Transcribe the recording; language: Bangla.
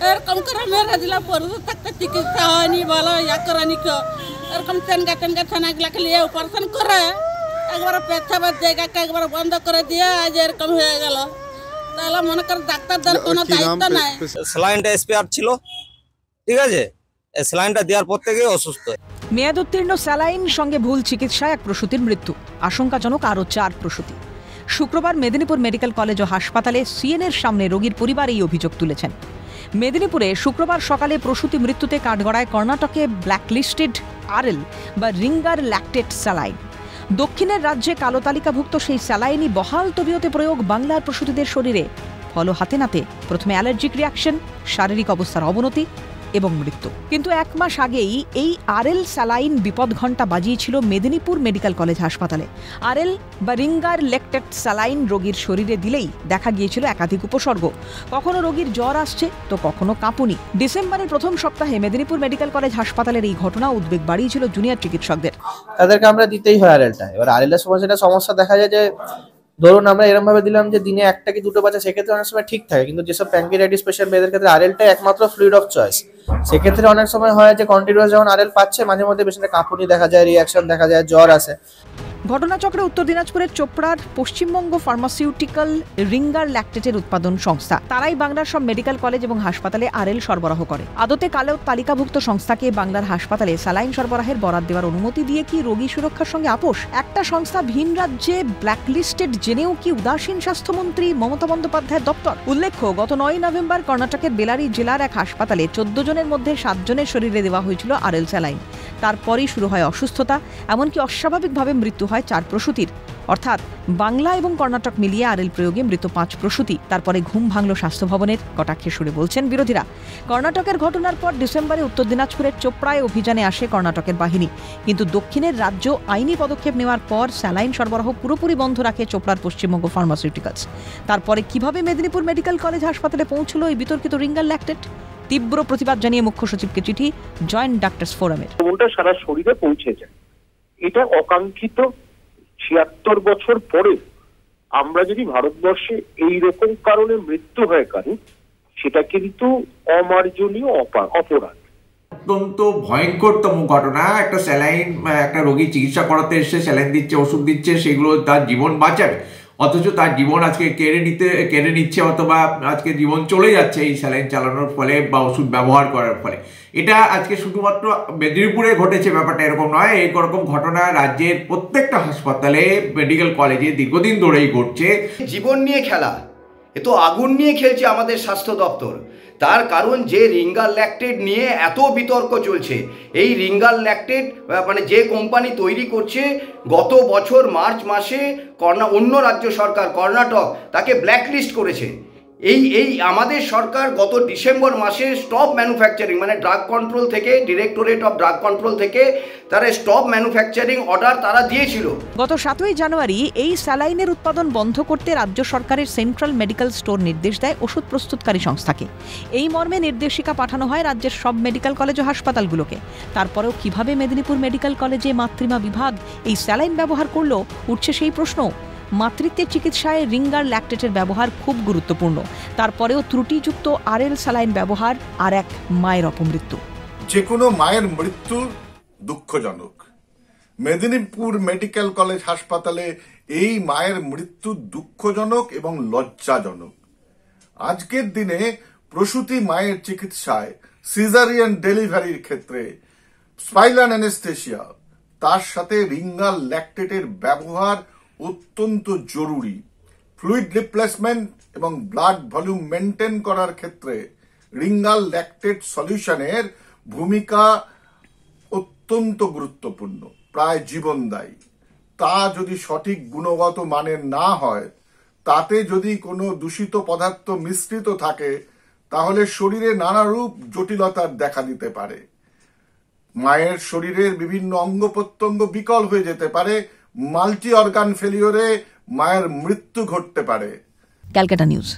এরকম করে মেরে দিলা পরে থাকতে চিকিৎসা হয়নি বলো ইয়া করানি কেউ এরকম তেনগা থানাগুলাকে নিয়ে অপারেশন করে একবার পেছাবার জায়গাকে একবার বন্ধ করে দিয়ে আজ এরকম হয়ে গেল। তাহলে মনে কর ডাক্তারদের কোনো দায়িত্ব নাই। স্যালাইনটা স্পেয়ার ছিল, ঠিক আছে, স্যালাইনটা দেওয়ার পর থেকে অসুস্থ। মেয়াদ উত্তীর্ণ স্যালাইন সঙ্গে ভুল চিকিৎসায় এক প্রসূতির মৃত্যু, আশঙ্কাজনক আরও 4 প্রসূতি। শুক্রবার মেদিনীপুর মেডিকেল কলেজ ও হাসপাতালে সিএনের সামনে রোগীর পরিবার এই অভিযোগ তুলেছেন। মেদিনীপুরে শুক্রবার সকালে প্রসূতি মৃত্যুতে কাঠগড়ায় কর্ণাটকে ব্ল্যাকলিস্টেড আরএল বা রিঙ্গার ল্যাকটেট স্যালাইন। দক্ষিণের রাজ্যে কালো তালিকাভুক্ত সেই স্যালাইনই বহাল তবিয়তে প্রয়োগ বাংলার প্রসূতিদের শরীরে। ফল হাতে নাতে প্রথমে অ্যালার্জিক রিয়াকশন, শারীরিক অবস্থার অবনতি এবং মৃত্যু। কিন্তু 1 মাস আগেই এই আরএল স্যালাইন বিপদ ঘণ্টা বাজিয়েছিল মেদিনীপুর মেডিকেল কলেজ হাসপাতালে। আরএল বা রিঙ্গার ল্যাকটেট স্যালাইন রোগীর শরীরে দিলেই দেখা গিয়েছিল একাধিক উপসর্গ। কখনো রোগীর জ্বর আসছে তো কখনো কাঁপুনি। ডিসেম্বরের প্রথম সপ্তাহে মেদিনীপুর মেডিকেল কলেজ হাসপাতালের এই ঘটনা উদ্বেগ বাড়িয়েছিল জুনিয়র চিকিৎসকদের। তাদেরকে আমরা দিতেই হয় আরএলটা। এবার আরএলের সময় যেটা সমস্যা দেখা যায় যে ধরুন আমরা এরকম ভাবে দিলাম যে দিনে 1টা কি 2টো বাচ্চা, সেক্ষেত্রে অনেক সময় ঠিক থাকে, কিন্তু যেসব প্যানক্রিয়াটাইটিস পেশেন্ট এদের ক্ষেত্রে আরএলটাই একমাত্র ফ্লুইড অফ চয়েস। সেক্ষেত্রে অনেক সময় হয় যে কন্টিনিউয়াস যখন আরএল পাচ্ছে মাঝে মধ্যে পেশেন্টের কাঁপুনি দেখা যায়, রিয়াকশন দেখা যায়, জ্বর আসে। ঘটনাচক্রে উত্তর দিনাজপুরের চোপড়ার পশ্চিমবঙ্গ ফার্মাসিউটিক্যাল রিঙ্গার ল্যাকটেটের উৎপাদন সংস্থা। তারাই বাংলার সব মেডিকেল কলেজ এবং হাসপাতালে আরএল সরবরাহ করে। আদতে কালো তালিকাভুক্ত সংস্থাকে বাংলার হাসপাতালে স্যালাইন সরবরাহের বরাদ দেওয়ার অনুমতি দিয়ে কি রোগী সুরক্ষার সঙ্গে আপোষ? একটা সংস্থা ভিন রাজ্যে ব্ল্যাকলিস্টেড জেনেও কি উদাসীন স্বাস্থ্যমন্ত্রী মমতা বন্দ্যোপাধ্যায়ের দপ্তর? উল্লেখ্য, গত 9 নভেম্বর কর্ণাটকের বেলারি জেলার এক হাসপাতালে 14 জনের মধ্যে 7 জনের শরীরে দেওয়া হয়েছিল আরএল স্যালাইন। তারপরেই শুরু হয় অসুস্থতা, এমনকি অস্বাভাবিকভাবে মৃত্যু হয় 4 প্রসূতির। অর্থাৎ বাংলা এবং কর্ণাটক মিলিয়ে আরএল প্রয়োগে মৃত 5 প্রসূতি। তারপরে ঘুম ভাঙল স্বাস্থ্য ভবনের, কটাক্ষে সুরে বলছেন বিরোধীরা। কর্ণাটকের ঘটনার পর ডিসেম্বরে উত্তর দিনাজপুরের চোপড়ায় অভিযানে আসে কর্ণাটকের বাহিনী। কিন্তু দক্ষিণের রাজ্য আইনি পদক্ষেপ নেওয়ার পর স্যালাইন সরবরাহ পুরোপুরি বন্ধ রাখে চোপড়ার পশ্চিমবঙ্গ ফার্মাসিউটিক্যালস। তারপরে কিভাবে মেদিনীপুর মেডিকেল কলেজ হাসপাতালে পৌঁছলো এই বিতর্কিত রিঙ্গার ল্যাকটেট? তীব্র প্রতিবাদ জানিয়ে মুখ্য সচিবকে চিঠি জয়েন্ট ডাক্তার্স ফোরামের। সারা শরীরে পৌঁছে যায়, এটা অকাঙ্ক্ষিত। 76 বছর পরে আমরা যদি ভারতবর্ষে এইরকম কারণে মৃত্যু হয় কারো, সেটা কিন্তু অমার্জনীয় অপরাধ। অত্যন্ত ভয়ঙ্করতম ঘটনা। একটা স্যালাইন, একটা রোগী চিকিৎসা করাতে এসে স্যালাইন দিচ্ছে, ওষুধ দিচ্ছে, সেগুলো তার জীবন বাঁচাবে, অথচ তার জীবন আজকে কেড়ে নিচ্ছে, অথবা আজকে জীবন চলে যাচ্ছে এই স্যালাইন চালানোর ফলে বা ওষুধ ব্যবহার করার ফলে। এটা আজকে শুধুমাত্র মেদিনীপুরে ঘটেছে ব্যাপারটা এরকম নয়, এইরকম ঘটনা রাজ্যের প্রত্যেকটা হাসপাতালে, মেডিকেল কলেজে দীর্ঘদিন ধরেই ঘটছে। জীবন নিয়ে খেলা, এ তো আগুন নিয়ে খেলছে আমাদের স্বাস্থ্য দপ্তর। তার কারণ যে রিঙ্গার ল্যাকটেট নিয়ে এত বিতর্ক চলছে, এই রিঙ্গার ল্যাকটেট মানে যে কোম্পানি তৈরি করছে, গত বছর মার্চ মাসে অন্য রাজ্য সরকার কর্ণাটক তাকে ব্ল্যাকলিস্ট করেছে। এই আমাদের সরকার গত ডিসেম্বর মাসে স্টপ ম্যানুফ্যাকচারিং, মানে ড্রাগ কন্ট্রোল থেকে, ডিরেক্টরেট অফ ড্রাগ কন্ট্রোল থেকে তারা স্টপ ম্যানুফ্যাকচারিং অর্ডার তারা দিয়েছিল। গত 7ই জানুয়ারি এই স্যালাইনের উৎপাদন বন্ধ করতে রাজ্য সরকারের সেন্ট্রাল মেডিকেল স্টোর নির্দেশ দেয় ওষুধ প্রস্তুতকারী সংস্থাকে। এই মর্মে নির্দেশিকা পাঠানো হয় রাজ্যের সব মেডিকেল কলেজ ও হাসপাতালগুলোকে। তারপরেও কিভাবে মেদিনীপুর মেডিকেল কলেজে মাতৃমা বিভাগ এই স্যালাইন ব্যবহার করলো, উঠছে সেই প্রশ্ন। মাতৃত্বের চিকিৎসায় রিঙ্গার ল্যাকটেটের ব্যবহার খুব গুরুত্বপূর্ণ। তারপরেও ত্রুটিযুক্ত আরএল স্যালাইন ব্যবহার আর এক মায়ের অপমৃত্যু। যে কোনো মায়ের মৃত্যু দুঃখজনক। মেদিনীপুর মেডিকেল কলেজ হাসপাতালে এই মায়ের মৃত্যু দুঃখজনক এবং লজ্জাজনক। আজকের দিনে প্রসূতি মায়ের চিকিৎসায়, সিজারিয়ান ডেলিভারির ক্ষেত্রে স্পাইনাল অ্যানেস্থেসিয়া, তার সাথে রিঙ্গার ল্যাকটেটের ব্যবহার অত্যন্ত জরুরি। ফ্লুইড রিপ্লেসমেন্ট এবং ব্লাড ভলিউম মেনটেন করার ক্ষেত্রে রিঙ্গার ল্যাকটেট সলিউশনের ভূমিকা অত্যন্ত গুরুত্বপূর্ণ, প্রায় জীবনদায়ী। তা যদি সঠিক গুণগত মানের না হয়, তাতে যদি কোনো দূষিত পদার্থ মিশ্রিত থাকে, তাহলে শরীরে নানারূপ জটিলতার দেখা দিতে পারে। মায়ের শরীরের বিভিন্ন অঙ্গ প্রত্যঙ্গ বিকল হয়ে যেতে পারে, মাল্টি অর্গান ফেলিওরে মায়ের মৃত্যু ঘটতে পারে। ক্যালকাটা নিউজ।